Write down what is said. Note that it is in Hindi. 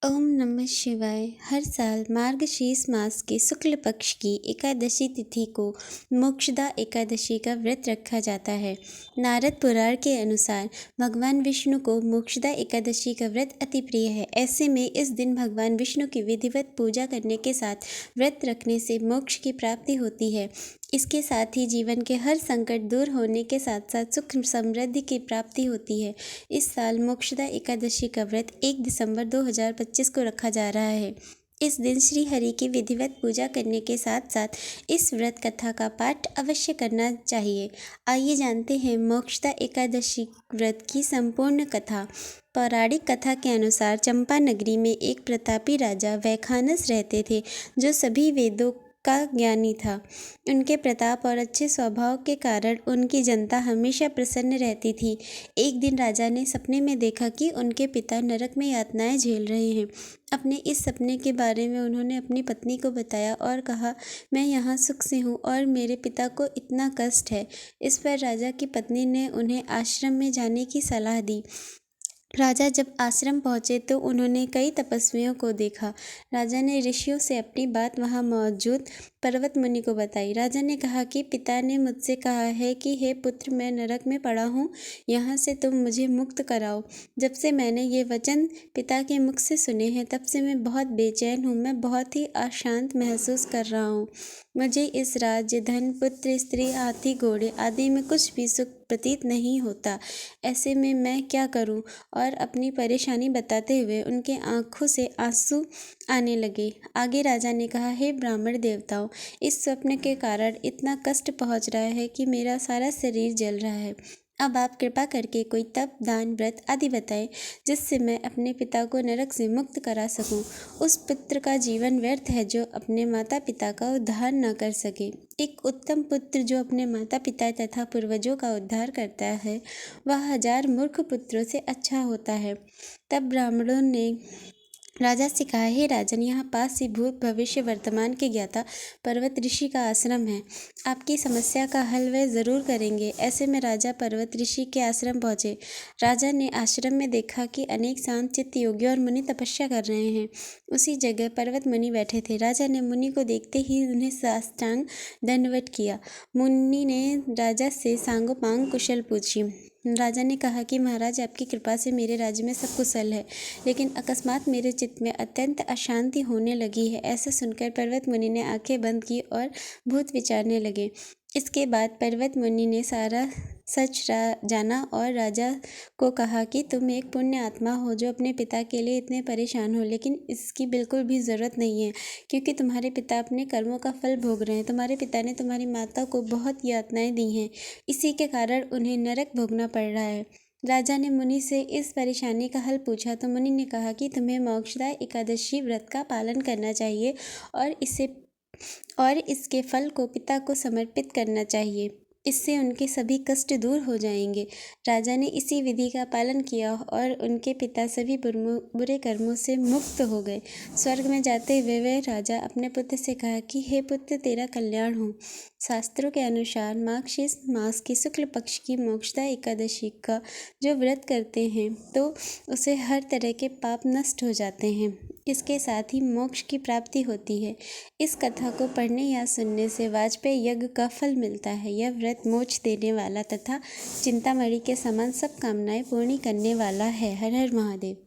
ओम नमः शिवाय। हर साल मार्गशीर्ष मास के शुक्ल पक्ष की एकादशी तिथि को मोक्षदा एकादशी का व्रत रखा जाता है। नारद पुराण के अनुसार भगवान विष्णु को मोक्षदा एकादशी का व्रत अति प्रिय है। ऐसे में इस दिन भगवान विष्णु की विधिवत पूजा करने के साथ व्रत रखने से मोक्ष की प्राप्ति होती है। इसके साथ ही जीवन के हर संकट दूर होने के साथ साथ सुख समृद्धि की प्राप्ति होती है। इस साल मोक्षदा एकादशी का व्रत 1 दिसंबर 2025 को रखा जा रहा है। इस दिन श्री हरि की विधिवत पूजा करने के साथ साथ इस व्रत कथा का पाठ अवश्य करना चाहिए। आइए जानते हैं मोक्षदा एकादशी व्रत की संपूर्ण कथा। पौराणिक कथा के अनुसार चंपा नगरी में एक प्रतापी राजा वैखानस रहते थे, जो सभी वेदों का ज्ञानी था। उनके प्रताप और अच्छे स्वभाव के कारण उनकी जनता हमेशा प्रसन्न रहती थी। एक दिन राजा ने सपने में देखा कि उनके पिता नरक में यातनाएं झेल रहे हैं। अपने इस सपने के बारे में उन्होंने अपनी पत्नी को बताया और कहा, मैं यहाँ सुख से हूँ और मेरे पिता को इतना कष्ट है। इस पर राजा की पत्नी ने उन्हें आश्रम में जाने की सलाह दी। राजा जब आश्रम पहुँचे तो उन्होंने कई तपस्वियों को देखा। राजा ने ऋषियों से अपनी बात वहाँ मौजूद पर्वत मुनि को बताई। राजा ने कहा कि पिता ने मुझसे कहा है कि हे पुत्र, मैं नरक में पड़ा हूँ, यहाँ से तुम मुझे मुक्त कराओ। जब से मैंने ये वचन पिता के मुख से सुने हैं, तब से मैं बहुत बेचैन हूँ। मैं बहुत ही अशांत महसूस कर रहा हूँ। मुझे इस राज्य, धन, पुत्र, स्त्री, हाथी, घोड़े आदि में कुछ भी सुख प्रतीत नहीं होता। ऐसे में मैं क्या करूं? और अपनी परेशानी बताते हुए उनके आंखों से आंसू आने लगे। आगे राजा ने कहा, हे ब्राह्मण देवताओं, इस स्वप्न के कारण इतना कष्ट पहुंच रहा है कि मेरा सारा शरीर जल रहा है। अब आप कृपा करके कोई तप, दान, व्रत आदि बताएं, जिससे मैं अपने पिता को नरक से मुक्त करा सकूं। उस पुत्र का जीवन व्यर्थ है जो अपने माता पिता का उद्धार न कर सके। एक उत्तम पुत्र जो अपने माता पिता तथा पूर्वजों का उद्धार करता है, वह 1000 मूर्ख पुत्रों से अच्छा होता है। तब ब्राह्मणों ने राजा से कहा, हे राजन, यहाँ पास ही भूत, भविष्य, वर्तमान के ज्ञाता पर्वत ऋषि का आश्रम है। आपकी समस्या का हल वह ज़रूर करेंगे। ऐसे में राजा पर्वत ऋषि के आश्रम पहुँचे। राजा ने आश्रम में देखा कि अनेक शांत चित्त योगी और मुनि तपस्या कर रहे हैं। उसी जगह पर्वत मुनि बैठे थे। राजा ने मुनि को देखते ही उन्हें साष्टांग दंडवत किया। मुनि ने राजा से सांगोपांग कुशल पूछी। राजा ने कहा कि महाराज, आपकी कृपा से मेरे राज्य में सब कुशल है, लेकिन अकस्मात मेरे चित्त में अत्यंत अशांति होने लगी है। ऐसा सुनकर पर्वत मुनि ने आंखें बंद की और भूत विचारने लगे। इसके बाद पर्वत मुनि ने सारा सच जाना और राजा को कहा कि तुम एक पुण्य आत्मा हो जो अपने पिता के लिए इतने परेशान हो, लेकिन इसकी बिल्कुल भी ज़रूरत नहीं है, क्योंकि तुम्हारे पिता अपने कर्मों का फल भोग रहे हैं। तुम्हारे पिता ने तुम्हारी माता को बहुत यातनाएं दी हैं, इसी के कारण उन्हें नरक भोगना पड़ रहा है। राजा ने मुनि से इस परेशानी का हल पूछा तो मुनि ने कहा कि तुम्हें मोक्षदा एकादशी व्रत का पालन करना चाहिए और इसके फल को पिता को समर्पित करना चाहिए। इससे उनके सभी कष्ट दूर हो जाएंगे। राजा ने इसी विधि का पालन किया और उनके पिता सभी बुरे कर्मों से मुक्त हो गए। स्वर्ग में जाते हुए वह राजा अपने पुत्र से कहा कि हे पुत्र, तेरा कल्याण हो। शास्त्रों के अनुसार मार्गशीर्ष मास की शुक्ल पक्ष की मोक्षदा एकादशी का जो व्रत करते हैं तो उसे हर तरह के पाप नष्ट हो जाते हैं। इसके साथ ही मोक्ष की प्राप्ति होती है। इस कथा को पढ़ने या सुनने से वाजपेयी यज्ञ का फल मिलता है। यह व्रत मोक्ष देने वाला तथा चिंतामणि के समान सब कामनाएं पूर्ण करने वाला है। हर हर महादेव।